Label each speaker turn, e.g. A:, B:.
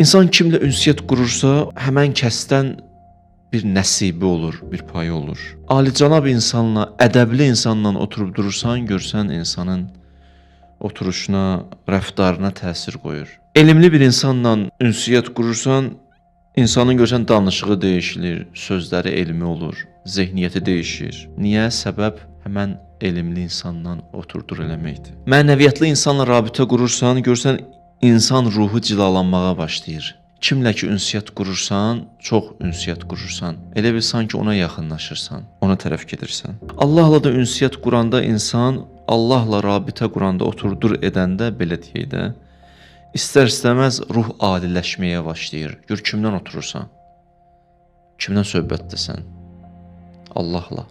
A: İnsan kimlə ünsiyyət qurursa, həmən kəsdən bir nəsibi olur, bir payı olur. Alicənab insanla, ədəbli insanla oturub durursan, görsən insanın oturuşuna, rəftarına təsir qoyur. Elmli bir insanla ünsiyyət qurursan, insanın görsən danışığı dəyişilir, sözləri elmi olur, zehniyyəti dəyişir. Niyə? Səbəb həmən elmli insanla oturdur eləməkdir. Mənəviyyatlı insanla rabitə qurursan, görsən insan ruhu cilalanmağa başlayır. Kimlə ki ünsiyyət qurursan, çox ünsiyyət qurursan, elə bil sanki ona yaxınlaşırsan, ona tərəf gedirsən. Allahla da ünsiyyət quranda insan, Allahla rabitə quranda, oturdur edəndə, belə deyək də, istər-istəməz ruh aliləşməyə başlayır. Gör kimdən oturursan, kimdən söhbətdəsən? Allahla.